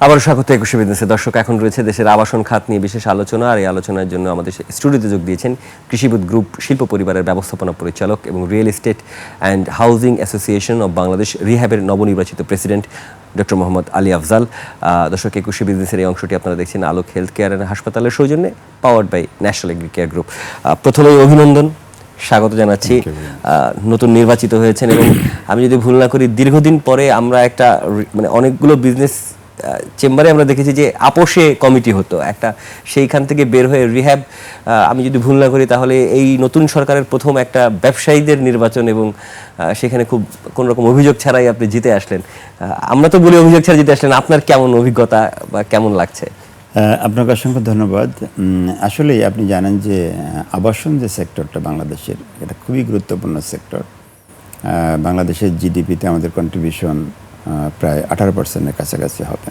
আবার স্বাগত একুশে বিজনেসে। দর্শক, এখন রয়েছে দেশের আবাসন খাত নিয়ে বিশেষ আলোচনা, আর এই আলোচনার জন্য আমাদের স্টুডিওতে যোগ দিয়েছেন কৃষিবিদ গ্রুপ শিল্প পরিবারের ব্যবস্থাপনা পরিচালক এবং real estate and housing association of Bangladesh রিহ্যাবের নবনির্বাচিত প্রেসিডেন্ট ডক্টর মোহাম্মদ আলী আফজাল। দর্শক, একুশে বিজনেসের এই অংশটি আপনারা দেখছেন আলোক হেলথ কেয়ার অ্যান্ড হাসপাতালের সৌজন্যে, powered by national agri care group. প্রথমেই অভিনন্দন, স্বাগত জানাচ্ছি। নতুন নির্বাচিত হয়েছেন এবং আমি যদি ভুল না করি দীর্ঘদিন পরে আমরা একটা মানে অনেকগুলো বিজনেস চেম্বারে আমরা দেখেছি যে আপোষে কমিটি হতো একটা, সেইখান থেকে বের হয়ে রিহ্যাব, আমি যদি ভুল না করি তাহলে এই নতুন সরকারের প্রথম একটা ব্যবসায়ীদের নির্বাচন, এবং সেখানে খুব কোনো রকম অভিযোগ ছাড়াই আপনি জিতে আসলেন। আমরা তো বলি অভিযোগ ছাড়া জিতে আসলেন, আপনার কেমন অভিজ্ঞতা বা কেমন লাগছে? আপনাকে অসংখ্য ধন্যবাদ। আসলে আপনি জানেন যে আবাসন যে সেক্টরটা বাংলাদেশের, এটা খুবই গুরুত্বপূর্ণ সেক্টর। বাংলাদেশের জিডিপিতে আমাদের কন্ট্রিবিউশন প্রায় 18%-এর কাছাকাছি হবে,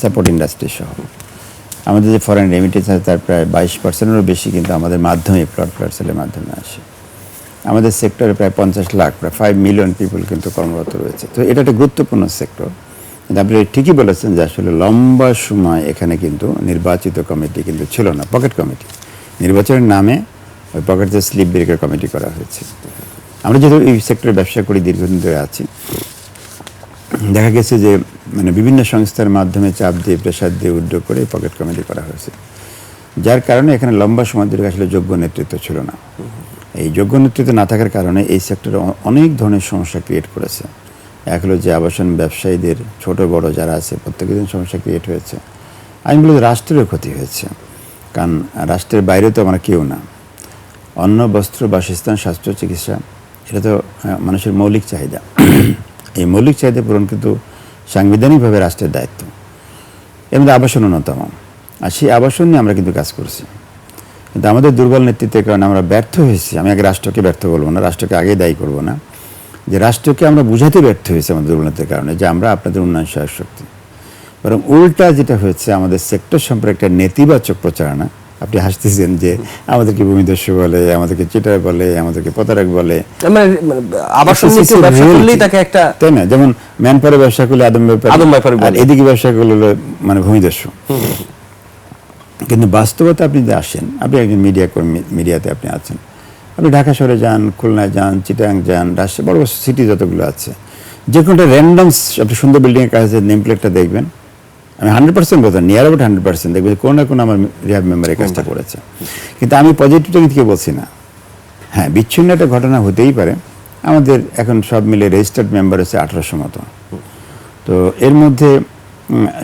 সাপোর্ট ইন্ডাস্ট্রি সহ। আমাদের যে ফরেন রেমিটেন্স আছে তার প্রায় 22%-এরও বেশি কিন্তু আমাদের মাধ্যমে, প্লট পার্সেলের মাধ্যমে আসে। আমাদের সেক্টরে প্রায় 50 লাখ, প্রায় 5 মিলিয়ন পিপল কিন্তু কর্মরত রয়েছে। তো এটা একটা গুরুত্বপূর্ণ সেক্টর। কিন্তু আপনি ঠিকই বলেছেন যে আসলে লম্বা সময় এখানে কিন্তু নির্বাচিত কমিটি কিন্তু ছিল না, পকেট কমিটি। নির্বাচনের নামে ওই পকেটে স্লিপ ব্রেকার কমিটি করা হয়েছে। আমরা যেহেতু এই সেক্টরে ব্যবসা করি, দীর্ঘদিন ধরে আছি, দেখা গেছে যে মানে বিভিন্ন সংস্থার মাধ্যমে চাপ দিয়ে, প্রেশার দিয়ে উদ্যোগ করে পকেট কমিটি করা হয়েছে, যার কারণে এখানে লম্বা সময় ধরে আসলে যোগ্য নেতৃত্ব ছিল না। এই যোগ্য নেতৃত্ব না থাকার কারণে এই সেক্টরে অনেক ধরনের সমস্যা ক্রিয়েট করেছে। এক হলো যে আবাসন ব্যবসায়ীদের ছোট বড় যারা আছে প্রত্যেকের জন্য সমস্যা ক্রিয়েট হয়েছে। আমি বলি রাষ্ট্রেরও ক্ষতি হয়েছে, কারণ রাষ্ট্রের বাইরে তো আমরা কেউ না। অন্ন, বস্ত্র, বাসস্থান, স্বাস্থ্য, চিকিৎসা, এটা তো মানুষের মৌলিক চাহিদা। এই মৌলিক চাহিদা পূরণ কিন্তু সাংবিধানিকভাবে রাষ্ট্রের দায়িত্ব, এর মধ্যে আবাসন অন্যতম। আর সেই আবাসন নিয়ে আমরা কিন্তু কাজ করছি, কিন্তু আমাদের দুর্বল নেতৃত্বের কারণে আমরা ব্যর্থ হয়েছি। আমি আগে রাষ্ট্রকে ব্যর্থ বলবো না, রাষ্ট্রকে আগে দায়ী করবো না, যে রাষ্ট্রকে আমরা বুঝাতে ব্যর্থ হয়েছি আমাদের দুর্বলতার কারণে যে আমরা আপনাদের উন্নয়ন সহায়ক শক্তি। বরং উল্টা যেটা হয়েছে, আমাদের সেক্টর সম্পর্কে একটা নেতিবাচক প্রচারণা। আপনি হাসতেছেন যে আমাদেরকে ভূমিদস্যু বলে, আমাদেরকে চিটার বলে, আমাদেরকে প্রতারক বলে, তাই না? যেমন ম্যানপাওয়ারে ব্যবসা করলে আদম ব্যাপারী, আর এদিকে ব্যবসা করলে মানে ভূমিদস্যু। কিন্তু বাস্তবতা আপনি যদি আসেন, আপনি একজন মিডিয়া কর্মী, মিডিয়াতে আপনি আছেন, আপনি ঢাকা শহরে যান, খুলনায় যান, চিটাগাং যান, রাজশাহী, বড় বড় সিটি যতগুলো আছে, যে কোনোটা র্যান্ডম আপনি সুন্দর বিল্ডিংয়ের কাছে নেম প্লেটটা দেখবেন, আমি 100% বলতাম, নিয়ার অ্যাবাউট 100% দেখবেন কোনো না কোনো আমার রিহ্যাব মেম্বার এই কাজটা করেছে। কিন্তু আমি পজিটিভটা থেকে বলছি না। হ্যাঁ, বিচ্ছিন্ন একটা ঘটনা হতেই পারে। আমাদের এখন সব মিলে রেজিস্টার্ড মেম্বার হচ্ছে 1800 মতো। তো এর মধ্যে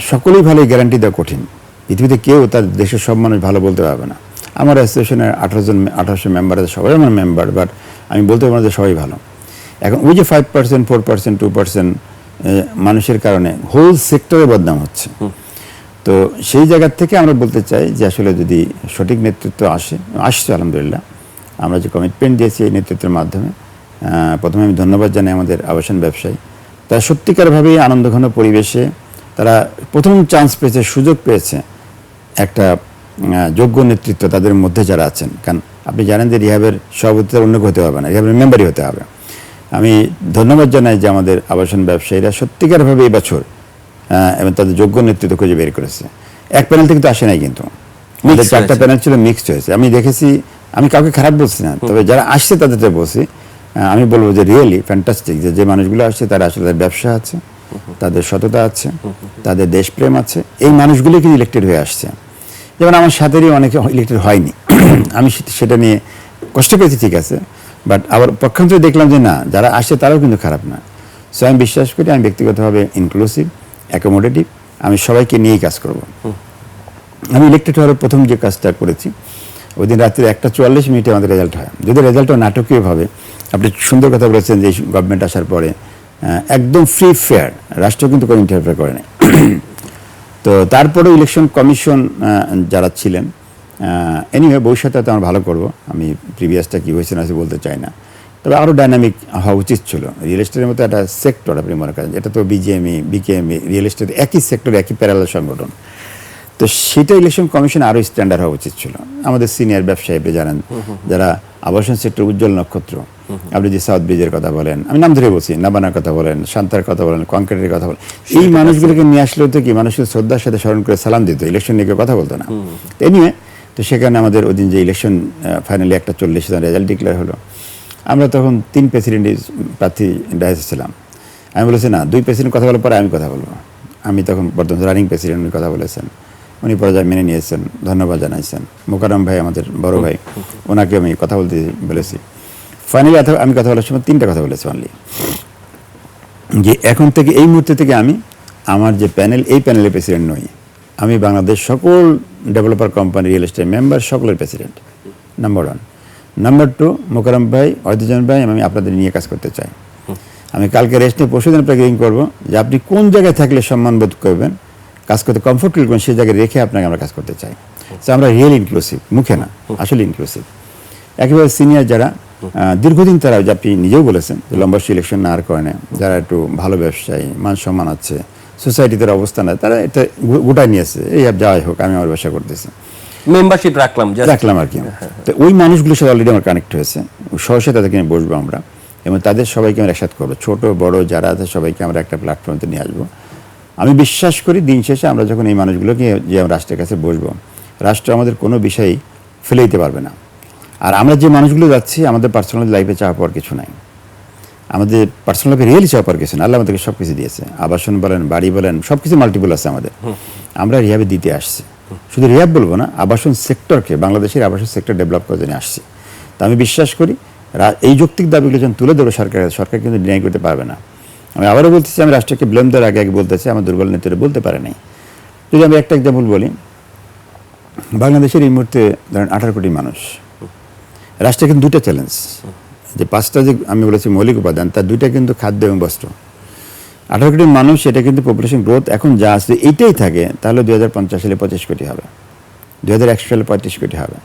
সকলেই ভালো গ্যারান্টি দেওয়া কঠিন। পৃথিবীতে কেউ তার দেশের সব মানুষ ভালো বলতে পারবে না। আমার অ্যাসোসিয়েশনের 1800 মেম্বার আছে, সবাই আমার মেম্বার, বাট আমি বলতে পারবো না যে সবাই ভালো। এখন ওই যে 5%, 4%, 2% মানুষের কারণে হোল সেক্টরে বদনাম হচ্ছে। তো সেই জায়গার থেকে আমরা বলতে চাই যে আসলে যদি সঠিক নেতৃত্ব আসছে আলহামদুলিল্লাহ, আমরা যে কমিটমেন্ট দিয়েছি এই নেতৃত্বের মাধ্যমে, প্রথমে আমি ধন্যবাদ জানাই আমাদের আবাসন ব্যবসায়ী। তারা সত্যিকারভাবেই আনন্দঘন পরিবেশে তারা প্রথম চান্স পেয়েছে, সুযোগ পেয়েছে একটা যোগ্য নেতৃত্ব তাদের মধ্যে যারা আছেন। কারণ আপনি জানেন যে রিহ্যাবের সভাপতি অন্য হতে হবে না, রিহ্যাবের মেম্বারই হতে হবে। আমি ধন্যবাদ জানাই যে আমাদের আবাসন ব্যবসায়ীরা সত্যিকারভাবে এই বছর এবং তাদের যোগ্য নেতৃত্ব খুঁজে বের করেছে। এক প্যানেল থেকে তো আসে নাই, কিন্তু আমাদের 4টা প্যানেল ছিল, মিক্সড হয়েছে। আমি দেখেছি, আমি কাউকে খারাপ বলছি না, তবে যারা আসছে তাদেরটা বলছি। আমি বলবো যে রিয়েলি ফ্যান্টাস্টিক, যে মানুষগুলো আসছে তারা আসলে তাদের ব্যবসা আছে, তাদের সততা আছে, তাদের দেশপ্রেম আছে। এই মানুষগুলি কিন্তু ইলেক্টেড হয়ে আসছে। যেমন আমার সাথেরই অনেকে ইলেক্টেড হয়নি, আমি সেটা নিয়ে কষ্ট পেয়েছি, ঠিক আছে, বাট আবার পক্ষান্তরে দেখলাম যে না, যারা আসছে তারাও কিন্তু খারাপ না। সো আমি বিশ্বাস করি আমি ব্যক্তিগতভাবে ইনক্লুসিভ, অ্যাকোমোডেটিভ, আমি সবাইকে নিয়েই কাজ করব। আমি ইলেক্টেড হওয়ার প্রথম যে কাজটা করেছি, ওই দিন রাত্রে 1:44 আমাদের রেজাল্ট হয়। যদি রেজাল্টটা নাটকীয়ভাবে, আপনি সুন্দর কথা বলেছেন যে এই গভর্নমেন্ট আসার পরে একদম ফ্রি ফেয়ার, রাষ্ট্র কিন্তু কোনো ইন্টারফেয়ার করে না। তো তারপরে ইলেকশন কমিশন যারা ছিলেন, এনিওয়ে ভবিষ্যতে তো আমরা ভালো করবো। আমি প্রিভিয়াসটা কী হয়েছে না বলতে চাই না, তবে আরও ডাইনামিক হওয়া উচিত ছিল। রিয়েল এস্টেটের মতো একটা সেক্টর আপনি মনে করেন, এটা তো বিজিএমই, বিকেএমই, রিয়েল এস্টেট একই সেক্টর, একই প্যারালাল সংগঠন। তো সেটা ইলেকশন কমিশন আরও স্ট্যান্ডার্ড হওয়া উচিত ছিল। আমাদের সিনিয়র ব্যবসায়ী জানেন, যারা আবাসন সেক্টর উজ্জ্বল নক্ষত্র, আপনি যে সাউথ ব্রিজের কথা বলেন, আমি নাম ধরে বলছি, নাবানার কথা বলেন, শান্তার কথা বলেন, কংক্রিটের কথা বলেন, এই মানুষগুলোকে নিয়ে আসলে তো কি মানুষকে শ্রদ্ধার সাথে স্মরণ করে সালাম দিত, ইলেকশন নিয়ে কেউ কথা বলতো না। এনিওয়ে, তো সেখানে আমাদের ওই দিন যে ইলেকশন ফাইনালি 1:40 রেজাল্ট ডিক্লেয়ার হলো, আমরা তখন 3 প্রেসিডেন্ট প্রার্থী ডায়াসে ছিলাম। আমি বলেছি না, 2 প্রেসিডেন্ট কথা বলার পরে আমি কথা বলবো। আমি তখন বর্তমান রানিং প্রেসিডেন্ট উনি কথা বলেছেন, উনি পর্যায়ে মেনে নিয়েছেন, ধন্যবাদ জানাইছেন। মোকাররম ভাই আমাদের বড় ভাই, ওনাকে আমি কথা বলতে বলেছি। ফাইনালি আমি কথা বলার সময় 3টা কথা বলেছি অনলি, যে এখন থেকে এই মুহূর্তে থেকে আমি আমার যে প্যানেল, এই প্যানেলের প্রেসিডেন্ট নই, আমি বাংলাদেশ সকল developer company real estate member সকলের প্রেসিডেন্ট, নাম্বার 1। নাম্বার 2, মোকাররম ভাই, অর্ধজন ভাই, আমি আপনাদের নিয়ে কাজ করতে চাই। আমি কালকে রেস্ট নিয়ে পরশুদিন আপনাকে রিং করবো যে আপনি কোন জায়গায় থাকলে সম্মান বোধ করবেন, কাজ করতে কমফোর্ট ফিল করবেন, সেই জায়গায় রেখে আপনাকে আমরা কাজ করতে চাই। তো আমরা রিয়েল ইনক্লুসিভ, মুখে না, আসলে ইনক্লুসিভ। একেবারে সিনিয়র যারা দীর্ঘদিন তারা, যে আপনি নিজেও বলেছেন যে লম্বা ইলেকশন না আর করে না, যারা একটু ভালো ব্যবসায়ী, মান সম্মান আছে, সোসাইটিতে অবস্থান আছে, তারা এটা গোটায় নিয়েছে, এই যাই হোক আমি আমার ব্যবসা করতেছি, মেম্বারশিপ রাখলাম আর কি। তো ওই মানুষগুলোর সাথে অলরেডি আমার কানেক্ট হয়েছে, সরাসরি তাদেরকে নিয়ে বসবো আমরা, এবং তাদের সবাইকে আমরা একসাথে করবো, ছোট বড় যারা আছে সবাইকে আমরা একটা প্ল্যাটফর্মে নিয়ে আসবো। আমি বিশ্বাস করি দিন শেষে আমরা যখন এই মানুষগুলোকে যে রাষ্ট্রের কাছে বসবো, রাষ্ট্র আমাদের কোনো বিষয়ই ফেলে দিতে পারবে না। আর আমরা যে মানুষগুলো যাচ্ছি, আমাদের পার্সোনাল লাইফে চাওয়া পাওয়ার কিছু নাই, আমাদের পার্সোনাল লাইফে রিয়েলি চাওয়া পাওয়ার কিছু না। আল্লাহ আমাদেরকে সব কিছু দিয়েছে, আবাসন বলেন, বাড়ি বলেন, সব কিছু মাল্টিপল আছে আমাদের। আমরা রিহাবে দিতে আসছি, শুধু রিহাব বলবো না, আবাসন সেক্টরকে, বাংলাদেশের আবাসন সেক্টর ডেভেলপ করার জন্য আসছি। তো আমি বিশ্বাস করি এই যৌক্তিক দাবিগুলো যখন তুলে ধরো সরকার কিন্তু ডিনাই করতে পারবে না। আমি আবারও বলতেছি, আমি রাষ্ট্রকে ব্লেম দেওয়ার আগে বলতেছি, আমার দুর্বল নেতৃত্ব বলতে পারে নাই। যদি আমি একটা এক্সাম্পল বলি, বাংলাদেশের এই মুহূর্তে ধরেন 18 কোটি মানুষ, রাষ্ট্রে কিন্তু 2টা চ্যালেঞ্জ, যে 5টা যে আমি বলেছি মৌলিক উপাদান, তার 2টা কিন্তু খাদ্য এবং বস্ত্র। 18 কোটি মানুষ, এটা কিন্তু পপুলেশন গ্রোথ এখন যা আছে এইটাই থাকে, তাহলে 2050 সালে 25 কোটি হবে, 2001 সালে 35 কোটি হবে।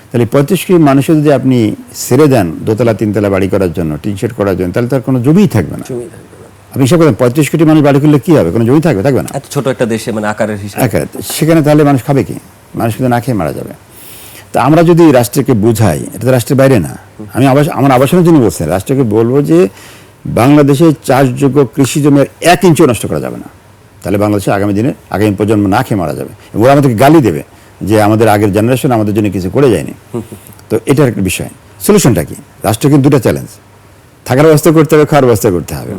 তাহলে 35 কোটি মানুষের যদি আপনি ছেড়ে দেন দোতলা 3তলা বাড়ি করার জন্য, টিন শেড করার জন্য, তাহলে তার কোনো জমিই থাকবে না। আপনি হিসাব করেন 35 কোটি মানুষ বাড়ি করলে কি হবে, কোনো জমি থাকবে না। এত ছোট একটা দেশে, মানে আকারের হিসাবে, সেখানে তাহলে মানুষ খাবে কি? মানুষ কিন্তু না খেয়ে মারা যাবে। তা আমরা যদি রাষ্ট্রকে বুঝাই, এটা তো রাষ্ট্রের বাইরে না, আমি আমার আবাসনের জন্য বলছি, রাষ্ট্রকে বলবো যে বাংলাদেশে চাষযোগ্য কৃষি জমির 1 ইঞ্চিও নষ্ট করা যাবে না, তাহলে বাংলাদেশে আগামী প্রজন্ম না খেয়ে মারা যাবে। ওরা আমাদেরকে গালি দেবে যে আমাদের আগের জেনারেশন আমাদের জন্য কিছু করে যায়নি। তো এটার একটা বিষয়। সলিউশনটা কি? রাষ্ট্র কিন্তু 2টা চ্যালেঞ্জ, থাকার ব্যবস্থা করতে হবে, খাওয়ার ব্যবস্থা করতে হবে।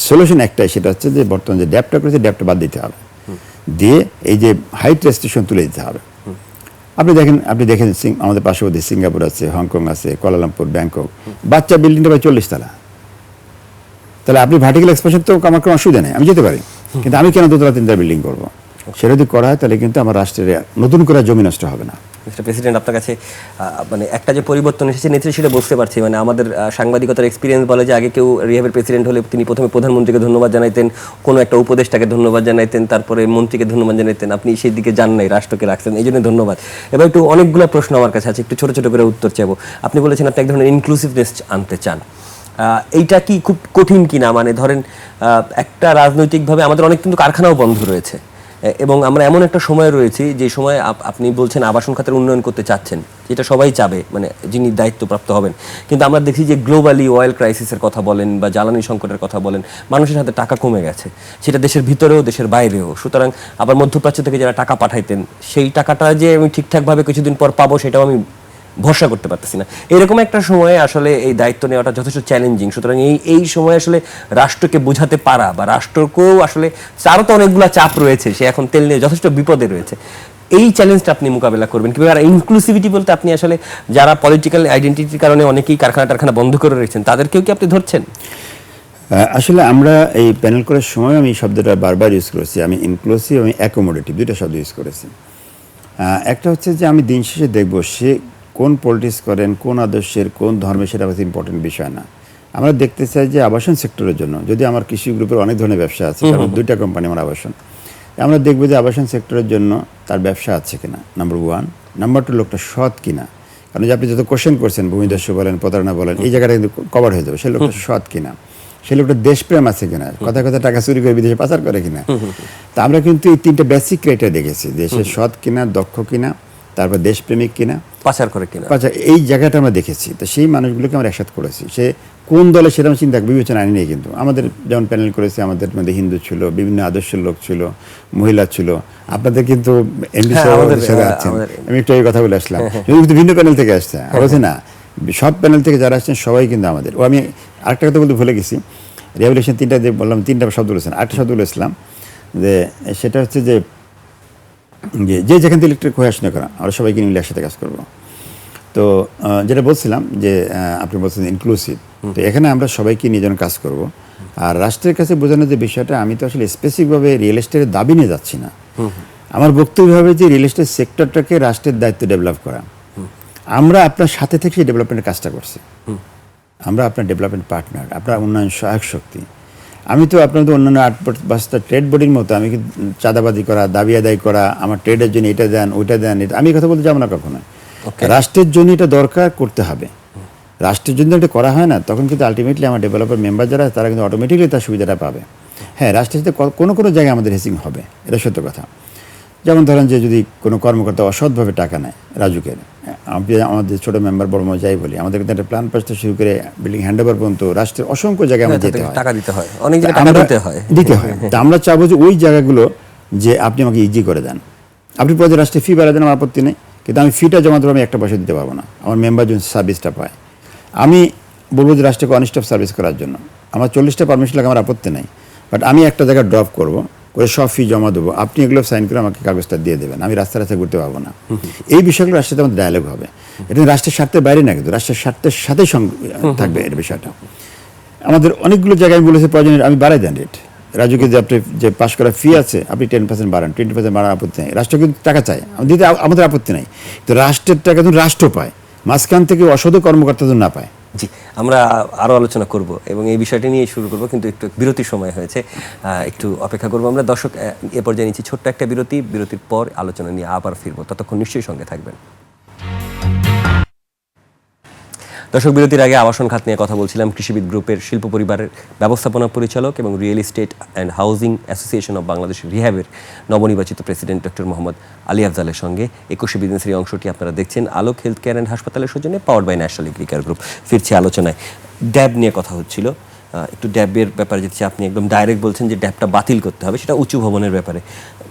সলিউশন একটাই, সেটা হচ্ছে যে বর্তমানে যে ড্যাপটা করেছে, ড্যাপটা বাদ দিতে হবে, দিয়ে এই যে হাইট রেস্ট্রিকশন তুলে দিতে হবে। আপনি দেখেন আমাদের পার্শ্ববর্তী সিঙ্গাপুর আছে, হংকং আছে, কুয়ালালামপুর, ব্যাংকক, বাচ্চা বিল্ডিংটা প্রায় 40 তলা। তাহলে আপনি ভার্টিক্যাল এক্সপেনশন তো আমার কোনো অসুবিধা নেই, আমি যেতে পারি, কিন্তু আমি কেন 2তলা 3তলা বিল্ডিং করবো? সেটা যদি করা হয় তাহলে কিন্তু আমার রাষ্ট্রের নতুন করে জমি নষ্ট হবে না। মিস্টার প্রেসিডেন্ট, আপনার কাছে মানে একটা যে পরিবর্তন এসেছে নেত্রী, সেটা বুঝতে পারছি। মানে আমাদের সাংবাদিকতার এক্সপিরিয়েন্স বলে যে আগে কেউ রিহাবের প্রেসিডেন্ট হলে তিনি প্রথমে প্রধানমন্ত্রীকে ধন্যবাদ জানাইতেন, কোনো একটা উপদেষ্টাকে ধন্যবাদ জানাইতেন, তারপরে মন্ত্রীকে ধন্যবাদ জানাইতেন। আপনি সেই দিকে যান নাই, রাষ্ট্রকে রাখছেন, এই জন্য ধন্যবাদ। এবার একটু অনেকগুলো প্রশ্ন আমার কাছে আছে, একটু ছোট ছোট করে উত্তর চাইবো। আপনি বলেছেন আপনি এক ধরনের ইনক্লুসিভনেস আনতে চান, এইটা কি খুব কঠিন কিনা? মানে ধরেন একটা রাজনৈতিকভাবে আমাদের অনেক কিন্তু কারখানাও বন্ধ রয়েছে, এবং আমরা এমন একটা সময় রয়েছি যে সময় আপনি বলছেন আবাসন খাতের উন্নয়ন করতে চাচ্ছেন, যেটা সবাই চাবে, মানে যিনি দায়িত্বপ্রাপ্ত হবেন। কিন্তু আমরা দেখি যে গ্লোবালি অয়েল ক্রাইসিসের কথা বলেন বা জ্বালানি সংকটের কথা বলেন, মানুষের হাতে টাকা কমে গেছে, সেটা দেশের ভিতরেও দেশের বাইরেও। সুতরাং আবার মধ্যপ্রাচ্য থেকে যারা টাকা পাঠাইতেন, সেই টাকাটা যে আমি ঠিকঠাকভাবে কিছুদিন পর পাবো, সেটাও আমি ভরসা করতে পারতেছি না। এরকম একটা সময়ে আসলে এই দায়িত্ব নেওয়াটা যথেষ্ট চ্যালেঞ্জিং। সুতরাং এই সময় আসলে রাষ্ট্রকে বোঝাতে পারা, বা রাষ্ট্রকেও আসলে, তারও তো অনেকগুলো চাপ রয়েছে, সে এখন তেল নিয়ে যথেষ্ট বিপদে রয়েছে, এই চ্যালেঞ্জটা আপনি মোকাবেলা করবেন কিভাবে? আর ইনক্লুসিভিটি বলতে আপনি আসলে যারা পলিটিক্যাল আইডেন্টিটির কারণে অনেকেই কারখানা বন্ধ করে রেখেছেন, তাদেরকেও কি আপনি ধরছেন? আসলে আমরা এই প্যানেল করার সময় আমি শব্দটা বারবার ইউজ করেছি, আমি ইনক্লুসিভ এবং অ্যাকোমোডেটিভ 2টা শব্দ ইউজ করেছি। একটা হচ্ছে যে আমি দিন শেষে দেখবো সে কোন পলিটিক্স করেন, কোন আদর্শের, কোন ধর্মের, সেটা হচ্ছে ইম্পর্টেন্ট বিষয় না। আমরা দেখতে চাই যে আবাসন সেক্টরের জন্য, যদি আমার কৃষি গ্রুপের অনেক ধরনের ব্যবসা আছে, কারণ 2টা কোম্পানি আমার আবাসন, আমরা দেখবো যে আবাসন সেক্টরের জন্য তার ব্যবসা আছে কিনা, নাম্বার 1। নাম্বার 2, লোকটা সৎ কিনা। কারণ যে আপনি যত কোশ্চেন করছেন, ভূমিদস্যু বলেন, প্রতারণা বলেন, এই জায়গাটা কিন্তু কভার হয়ে যাবে। সেই লোকটা সৎ কিনা, সেই লোকটা দেশপ্রেম আছে কিনা, কথা কথা টাকা চুরি করে বিদেশে পাচার করে কিনা। তা আমরা কিন্তু এই 3টা বেসিক ক্রাইটেরিয়া দেখেছি, দেশের সৎ কিনা, দক্ষ কিনা, তারপর দেশপ্রেমিক কিনা, পাচার করে কিনা, পাচার, এই জায়গাটা আমরা দেখেছি। তো সেই মানুষগুলোকে আমরা একসাথে করেছি। সে কোন দলে সেরকম চিন্তা বিবেচনা আনি নেই, কিন্তু আমাদের যেমন প্যানেল করেছে, আমাদের মধ্যে হিন্দু ছিল, বিভিন্ন আদর্শের লোক ছিল, মহিলা ছিল। আপনাদের কিন্তু এমপি সাহেব আছেন, আমি একটু এই কথা বলে আসলাম, কিন্তু ভিন্ন প্যানেল থেকে আসছে। বলছি না, সব প্যানেল থেকে যারা আসছেন সবাই কিন্তু আমাদের। ও আমি আরেকটা কথা বলতে ভুলে গেছি, রিহ্যাবিলিটেশন তিনটা যে বললাম, তিনটা শব্দ বলেছেন, আরেকটা শব্দ বলেছিলাম যে সেটা হচ্ছে যে যে যেখান থেকে ইলেকট্রিক হয়ে আসে না করা, আমরা সবাইকে মিলে একসাথে কাজ করবো। তো যেটা বলছিলাম যে আপনি বলছেন ইনক্লুসিভ, তো এখানে আমরা সবাইকে নিয়ে যেন কাজ করব। আর রাষ্ট্রের কাছে বোঝানোর যে বিষয়টা, আমি তো আসলে স্পেসিফিকভাবে রিয়েল এস্টেটের দাবি নিয়ে যাচ্ছি না। আমার বক্তব্য হবে যে রিয়েল এস্টেট সেক্টরটাকে রাষ্ট্রের দায়িত্ব ডেভেলপ করা। আমরা আপনার সাথে থেকে সেই ডেভেলপমেন্টের কাজটা করছি। আমরা আপনার ডেভেলপমেন্ট পার্টনার, আপনার উন্নয়ন সহায়ক শক্তি। আমি তো আপনাদের অন্যান্য 8-5টা ট্রেড বডির মতো আমি চাঁদাবাদি করা, দাবি আদায় করা, আমার ট্রেডের জন্য এটা দেন ওইটা দেন, এটা আমি কথা বলতে যাবো না কখনো। রাষ্ট্রের জন্য এটা দরকার, করতে হবে। রাষ্ট্রের জন্য এটা করা হয় না, তখন কিন্তু আলটিমেটলি আমার ডেভেলপার মেম্বার যারা, তারা কিন্তু অটোমেটিকলি তার সুবিধাটা পাবে। হ্যাঁ, রাষ্ট্রের সাথে কোনো কোনো জায়গায় আমাদের হেসিং হবে, এটা সত্য কথা। যেমন ধরেন যে যদি কোনো কর্মকর্তা অসৎভাবে টাকা নেয়, রাজুকে আমাদের ছোটো মেম্বার বড় যাই বলি, আমাদের কিন্তু একটা প্ল্যান পাস থেকে শুরু করে বিল্ডিং হ্যান্ড ওভার পর্যন্ত রাষ্ট্রের অসংখ্য জায়গায় আমাদের যেতে হয়, টাকা দিতে হয়, অনেক জায়গায় টাকা দিতে হয়। তা আমরা চাবো যে ওই জায়গাগুলো যে আপনি আমাকে ইজি করে দেন। আপনি পরে রাষ্ট্রে ফি বাড়া দেন, আমার আপত্তি নেই, কিন্তু আমি ফিটা জমা দেবো, আমি একটা পয়সা দিতে পারবো না। আমার মেম্বার যখন সার্ভিসটা পায়, আমি বলবো যে রাষ্ট্রকে অন স্টপ সার্ভিস করার জন্য আমার 40টা পারমিশন লাগে, আমার আপত্তি নেই, বাট আমি একটা জায়গায় ড্রপ করবো, করে সব ফি জমা দেবো, আপনি এগুলো সাইন করে আমাকে কাগজটা দিয়ে দেবেন, আমি রাস্তায় ঘুরতে পারবো না। এই বিষয়গুলো রাষ্ট্রের সাথে আমাদের ডায়ালগ হবে। এটা রাষ্ট্রের স্বার্থের বাইরে না, কিন্তু রাষ্ট্রের স্বার্থের সাথে থাকবে এর বিষয়টা। আমাদের অনেকগুলো জায়গায় আমি বলেছি প্রয়োজনে আমি বাড়াই দেন রেট। রাজুকে যে আপনি যে পাস করা ফি আছে, আপনি 10% বাড়ান, 20% বাড়ান, আপত্তি নেই। রাষ্ট্র কিন্তু টাকা চায়, দিতে আমাদের আপত্তি নেই, তো রাষ্ট্রের টাকা কিন্তু রাষ্ট্র পায়, মাঝখান থেকে অসাধু কর্মকর্তা না পায়। জি, আমরা আরও আলোচনা করব এবং এই বিষয়টি নিয়ে শুরু করব, কিন্তু একটু বিরতির সময় হয়েছে, একটু অপেক্ষা করব আমরা। দর্শক, এ পর্যায়ে নিচ্ছি ছোট্ট একটা বিরতি, বিরতির পর আলোচনা নিয়ে আবার ফিরবো, ততক্ষণ নিশ্চয়ই সঙ্গে থাকবেন। দর্শক, বিরতির আগে আবাসন খাত নিয়ে কথা বলছিলাম কৃষিবিদ গ্রুপের শিল্প পরিবারের ব্যবস্থাপনা পরিচালক এবং real estate and housing association of Bangladesh রিহ্যাবের নবনির্বাচিত প্রেসিডেন্ট ডক্টর মোহাম্মদ আলী আফজালের সঙ্গে। 21শে বিজনেসের এই অংশটি আপনারা দেখছেন আলোক হেলথ কেয়ার অ্যান্ড হাসপাতালের সৌজন্যে, powered by national agriculture group. ফিরছি আলোচনায়। ড্যাব নিয়ে কথা হচ্ছিল, একটু ড্যাবের ব্যাপারে যেতে আপনি একদম ডাইরেক্ট বলছেন যে ড্যাবটা বাতিল করতে হবে, সেটা উঁচু ভবনের ব্যাপারে।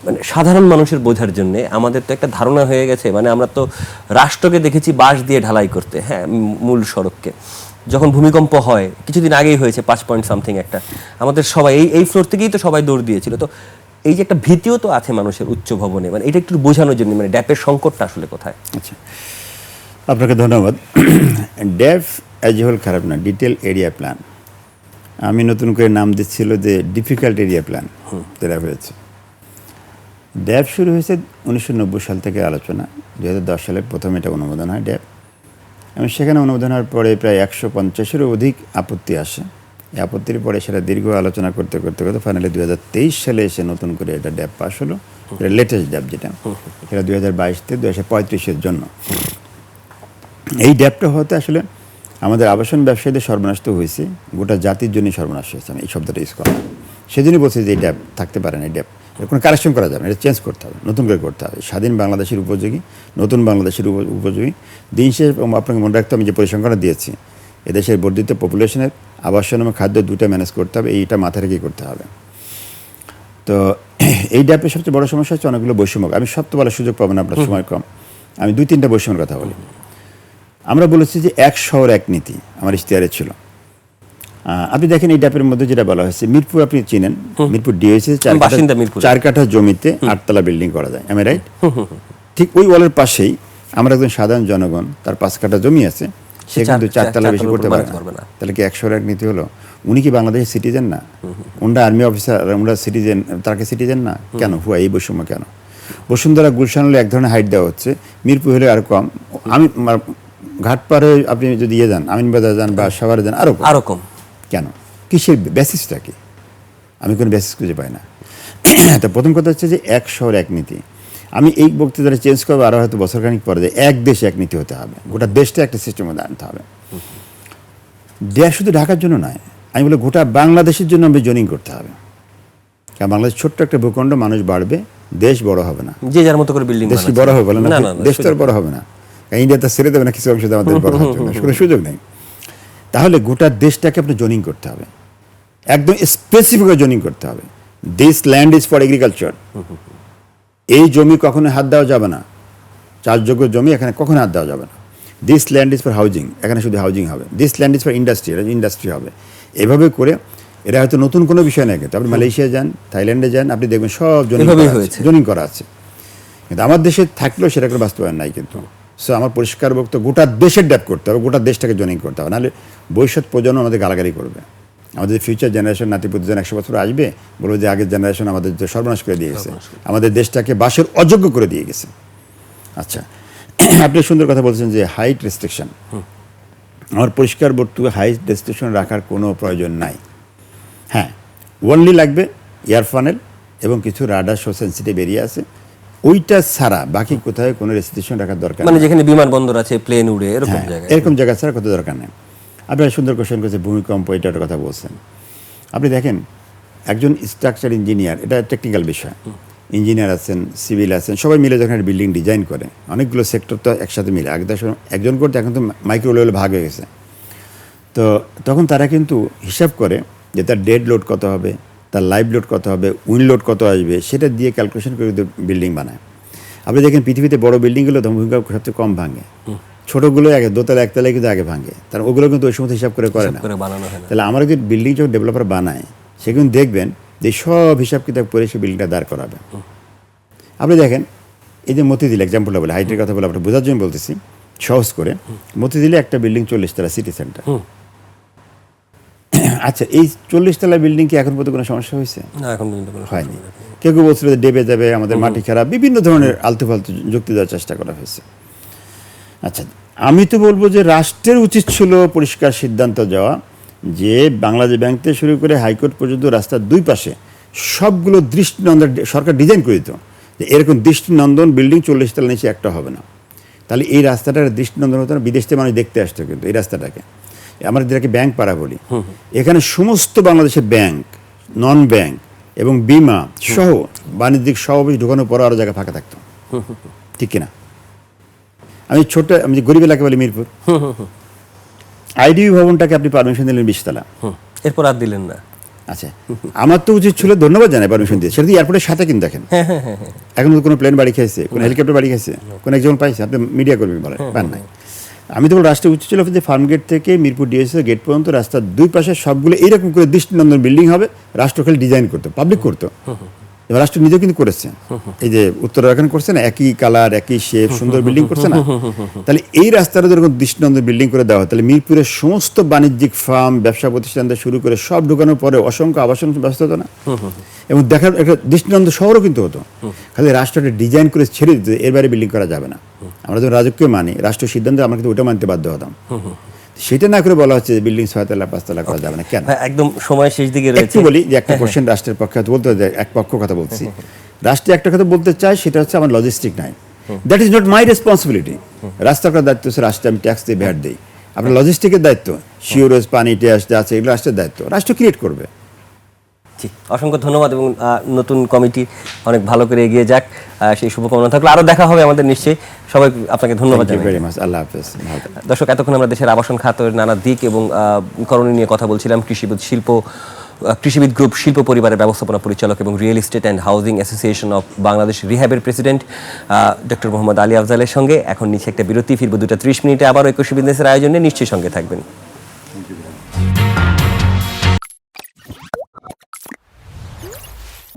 মানে সাধারণ মানুষের বোঝার জন্য আমাদের তো একটা ধারণা হয়ে গেছে, মানে আমরা তো রাষ্ট্রকে দেখেছি বাঁশ দিয়ে ঢালাই করতে, হ্যাঁ, মূল সড়ককে। যখন ভূমিকম্প হয়, কিছুদিন আগেই হয়েছে 5 পয়েন্ট সামথিং একটা, আমাদের সবাই এই ফ্লোর থেকেই তো সবাই দৌড় দিয়েছিল। তো এই যে একটা ভীতিও তো আছে মানুষের উচ্চ ভবনে, মানে এটা একটু বোঝানোর জন্য, মানে ড্যাবের সংকটটা আসলে কোথায়? আচ্ছা, আপনাকে ধন্যবাদ। ড্যাব অ্যাজ এ হোল খারাপ না, ডিটেল এরিয়া প্ল্যান। আমি নতুন করে নাম দিচ্ছিল যে ডিফিকাল্ট এরিয়া প্ল্যান, যেটা হয়েছে। ড্যাব শুরু হয়েছে 1990 সাল থেকে আলোচনা, 2010 সালে প্রথম এটা অনুমোদন হয় ড্যাব, এবং সেখানে অনুমোদন হওয়ার পরে প্রায় 150-এরও অধিক আপত্তি আসে। এই আপত্তির পরে সেটা দীর্ঘ আলোচনা করতে করতে করতে ফাইনালি 2023 সালে এসে নতুন করে এটা ড্যাব পাস হলো। এটা লেটেস্ট ড্যাব, যেটা এটা 2022 থেকে 2035-এর জন্য। এই ড্যাবটা হতে আসলে আমাদের আবাসন ব্যবসায়ীদের সর্বনাশ তো হয়েছে, গোটা জাতির জন্যই সর্বনাশ হয়েছে, আমি এই শব্দটা ইউজ করা। সেজন্যই বলছি যে এই ড্যাব থাকতে পারে না, এই ড্যাব কোনো কারেকশন করা যাবে না, এটা চেঞ্জ করতে হবে, নতুন করে করতে হবে। স্বাধীন বাংলাদেশের উপযোগী, নতুন বাংলাদেশের উপযোগী দিন শেষে আপনাকে মনে রাখতে হবে, যে পরিসংখ্যানটা দিয়েছি, এদেশের বর্ধিত পপুলেশনের আবাসন এবং খাদ্য দুটো ম্যানেজ করতে হবে, এইটা মাথা রেখেই করতে হবে। তো এই ড্যাপের সবচেয়ে বড় সমস্যা হচ্ছে অনেকগুলো বৈষম্য। আমি সব তো বলার সুযোগ পাবো না, আপনার সময় কম, আমি 2-3টা বৈষম্যের কথা বলি। আমরা বলেছি যে এক শহর এক নীতি আমার ইশতেহারে ছিল। আপনি দেখেন এই ড্যাপের মধ্যে যেটা বলা হয়েছে, মিরপুর আপনি চিনেন, মিরপুর ডিএসএ 4 কাঠা জমিতে 8তলা বিল্ডিং করা যায়, আমি রাইট? ঠিক ওই ওয়ালের পাশেই আমরা একজন সাধারণ জনগণ, তার 5 কাঠা জমি আছে, সে কিন্তু 4তলা বেশি করতে পারে না। তাহলে কি এক শহর এক নীতি হলো? উনি কি বাংলাদেশের সিটিজেন না? ওনারা আর্মি অফিসার, ওনারা সিটিজেন, তাকে সিটিজেন না কেন? হুয়া এই বৈষম্য কেন? বসুন্ধরা গুলশান হলে এক ধরনের হাইট দেওয়া হচ্ছে, মিরপুর হলে আর কম। আমি ঘাট পারে আপনি যদি যান, আমিনবাজার যান বা সাভারে যান, আরো কম কেন? কিসের বেসিসটা কি? আমি কোনো বেসিস খুঁজে পাই না। তো প্রথম কথা হচ্ছে যে এক শহর এক নীতি। আমি এই বক্তৃতাটা চেঞ্জ করবো আরও হয়তো বছরখানিক পরে, যে এক দেশ এক নীতি হতে হবে, গোটা দেশটা একটা সিস্টেমের মধ্যে আনতে হবে। দেশ শুধু ঢাকার জন্য নয়, আমি বলি গোটা বাংলাদেশের জন্য আমি জোনিং করতে হবে। কারণ বাংলাদেশ ছোট্ট একটা ভূখণ্ড, মানুষ বাড়বে, দেশ বড় হবে না। যে যার মতো করে বিল্ডিং দেশ বড় হবে বলে না, দেশ তো আর বড় হবে না। ইন্ডিয়া তো ছেড়ে দেবে না কিছু অংশ আমাদের বড় হওয়ার জন্য, কোনো সুযোগ নেই। তাহলে গোটা দেশটাকে আপনি জোনিং করতে হবে, একদম স্পেসিফিক জোনিং করতে হবে। This land is for agriculture, এই জমি কখনো হাত দেওয়া যাবে না, চাষযোগ্য জমি এখানে কখনো হাত দেওয়া যাবে না। This land is for housing, এখানে শুধু হাউজিং হবে। This land is for industry, এটা ইন্ডাস্ট্রি হবে। এভাবে করে এরা হয়তো নতুন কোনো বিষয় নয়, কিন্তু আপনি মালয়েশিয়া যান, থাইল্যান্ডে যান, আপনি দেখবেন সব জোনিং করা আছে। কিন্তু আমার দেশে থাকলেও সেটা কোনো বাস্তবায়ন নাই। কিন্তু সো আমার পরিষ্কার বক্তব্য, গোটা দেশের ডেপ করতে হবে, গোটা দেশটাকে জোনিং করতে হবে, নাহলে ভবিষ্যৎ প্রজন্ম আমাদের গালাগালি করবে। আমাদের ফিউচার জেনারেশন, নাতিপুতিজন 100 বছর আসবে, বলবো যে আগের জেনারেশন আমাদের সর্বনাশ করে দিয়ে গেছে, আমাদের দেশটাকে বাসের অযোগ্য করে দিয়ে গেছে। আচ্ছা, আপনি সুন্দর কথা বলছেন যে হাইট রেস্ট্রিকশন। আমার পরিষ্কার বক্তব্য, হাইট রেস্ট্রিকশন রাখার কোনো প্রয়োজন নাই। হ্যাঁ, ওনলি লাগবে এয়ার ফানেল এবং কিছু রাডার শো সেন্সিটিভ এরিয়া আছে, ওইটা ছাড়া বাকি কোথায় কোনো রেস্ট্রিকশন রাখার দরকার মানে যেখানে বিমানবন্দর আছে, প্লেন উড়ে, এরকম জায়গায়, এরকম জায়গা ছাড়া কোথাও দরকার নেই। আপনারা সুন্দর কোশ্চেন করেছে, ভূমিকম্প, এটার কথা বলছেন। আপনি দেখেন একজন স্ট্রাকচার ইঞ্জিনিয়ার, এটা টেকনিক্যাল বিষয়, ইঞ্জিনিয়ার আছেন, সিভিল আছেন, সবাই মিলে যখন একটা বিল্ডিং ডিজাইন করে, অনেকগুলো সেক্টর তো একসাথে মিলে, একজন করতে এখন তো মাইক্রো লেভেলে ভাগ হয়ে গেছে। তো তখন তারা কিন্তু হিসাব করে যে তার ডেড লোড কত হবে, তার লাইভ লোড কত হবে, উইন্ড লোড কত আসবে, সেটা দিয়ে ক্যালকুলেশন করে বিল্ডিং বানায়। আপনি দেখেন পৃথিবীতে বড় বিল্ডিংগুলো ভূমিকম্প সবচেয়ে কম ভাঙে, ছোটোগুলো আগে দোতলা একতলায় কিন্তু আগে ভাঙে, তার ওগুলো কিন্তু ওই সময় হিসাব করে না। তাহলে আমার যদি বিল্ডিং যখন ডেভেলপার বানায়, সে কিন্তু দেখবেন যে সব হিসাব কিতাব করে সে বিল্ডিংটা দাঁড় করাবে। আপনি দেখেন এই যে মতিঝিল এক্সাম্পলটা বলে, হাইটের কথা বলে আপনার বোঝার জন্য বলতেছি সহজ করে, মতিঝিলে একটা বিল্ডিং 40 তলা সিটি সেন্টার। আচ্ছা, এই 40 তলা বিল্ডিং কি এখন পর্যন্ত কোনো সমস্যা হয়েছে? হয়নি। কেউ কেউ বলছিল যে ডেবে যাবে, আমাদের মাটি খারাপ, বিভিন্ন ধরনের আলতু ফালতু যুক্তি দেওয়ার চেষ্টা করা হয়েছে। আচ্ছা, আমি তো বলবো যে রাষ্ট্রের উচিত ছিল পরিষ্কার সিদ্ধান্ত যাওয়া যে বাংলাদেশ ব্যাংক থেকে শুরু করে হাইকোর্ট পর্যন্ত রাস্তার দুই পাশে সবগুলো দৃষ্টিনন্দন সরকার ডিজাইন করে দিত যে এরকম দৃষ্টিনন্দন বিল্ডিং 40 তলা নিচে একটা হবে না। তাহলে এই রাস্তাটার দৃষ্টিনন্দন হতো না, বিদেশ থেকে মানুষ দেখতে আসতো। কিন্তু এই রাস্তাটাকে আমরা যেটাকে ব্যাংক পাড়া বলি, এখানে সমস্ত বাংলাদেশের ব্যাংক, নন ব্যাংক এবং বিমা সহ বাণিজ্যিক সমাবেশ ঢোকানোর পর আরও জায়গা ফাঁকা থাকতো, ঠিক কিনা? আমি যে গরিব এলাকা বলি মিরপুর, আইডিবি ভবনটাকে আপনি পারমিশন দিলেন 20 তলা, এরপর আর দিলেন না। আচ্ছা, আমার তো উচিত ছিল ধন্যবাদ জানাই পারমিশন দিয়ে, সেটা এয়ারপোর্টের সাথে কিন্তু দেখেন এখন কোনো প্লেন বাড়ি খেয়েছে, কোনো হেলিকপ্টার বাড়ি খেয়েছে, কোনো একজন পাইছে, আপনি মিডিয়া করবেন বলেন, পান নাই। আমি তো রাষ্ট্রের উচিত ছিল যে ফার্ম গেট থেকে মিরপুর ডিএসএ গেট পর্যন্ত রাস্তার দুই পাশে সবগুলো এইরকম করে দৃষ্টিনন্দন বিল্ডিং হবে, রাষ্ট্র খালি ডিজাইন করতো, পাবলিক করতো। এবার রাষ্ট্র নিজেও কিন্তু করেছে, এই যে উত্তরাখণ্ড করছে না, একই কালার একই শেপ সুন্দর বিল্ডিং করছে না। তাহলে এই রাস্তাটা যখন দৃষ্টিনন্দন বিল্ডিং করে দেওয়া হয়, তাহলে মিরপুরের সমস্ত বাণিজ্যিক ফার্ম, ব্যবসা প্রতিষ্ঠান থেকে শুরু করে সব ঢুকানোর পরে অসংখ্য আবাসন ব্যস্ত হতো না, এবং দেখার একটা দৃষ্টিনন্দন শহরও কিন্তু হতো। খালি রাষ্ট্রটা ডিজাইন করে ছেড়ে দিতে, এর বাইরে বিল্ডিং করা যাবে না। আমরা যখন রাজকীয় মানি, রাষ্ট্রীয় সিদ্ধান্ত আমরা কিন্তু ওটা মানতে বাধ্য হতাম। সেটা না করে বলা হচ্ছে যে বিল্ডিং 6 তলা 5 তলা করা যাবে না। কেন? একদম সময় শেষ দিকে রয়েছে, একটু বলি যে একটা কোশ্চেন রাষ্ট্রের পক্ষে বলতে হয়, এক পক্ষ কথা বলছি, রাষ্ট্রে একটা কথা বলতে চাই, সেটা হচ্ছে আমার লজিস্টিক নাই, that is not my responsibility. রাস্তার দায়িত্ব হচ্ছে রাষ্ট্রে, আমি ট্যাক্স দিয়ে ভ্যাট দিই। আপনার লজিস্টিকের দায়িত্ব, সিওরেজ, পানি, ট্যাক্স যা আছে এগুলো রাষ্ট্রের দায়িত্ব, রাষ্ট্র ক্রিয়েট করবে। জি, অসংখ্য ধন্যবাদ, এবং নতুন কমিটি অনেক ভালো করে এগিয়ে যাক, সেই শুভকামনা থাকলে। আরও দেখা হবে আমাদের নিশ্চয়ই। সবাই আপনাকে ধন্যবাদ জানাই। আল্লাহ হাফেজ। দর্শক, এতক্ষণ আমরা দেশের আবাসন খাতের নানা দিক এবং করণীয় নিয়ে কথা বলছিলাম। কৃষিবিদ গ্রুপ শিল্প পরিবারের ব্যবস্থাপনা পরিচালক এবং real estate and housing association of Bangladesh রিহ্যাবের প্রেসিডেন্ট ডক্টর মোহাম্মদ আলী আফজালের সঙ্গে। এখন নিচে একটা বিরতি, ফিরবো 2:30 আবারও একুশে বিজনেসের আয়োজনে, নিশ্চয়ই সঙ্গে থাকবেন।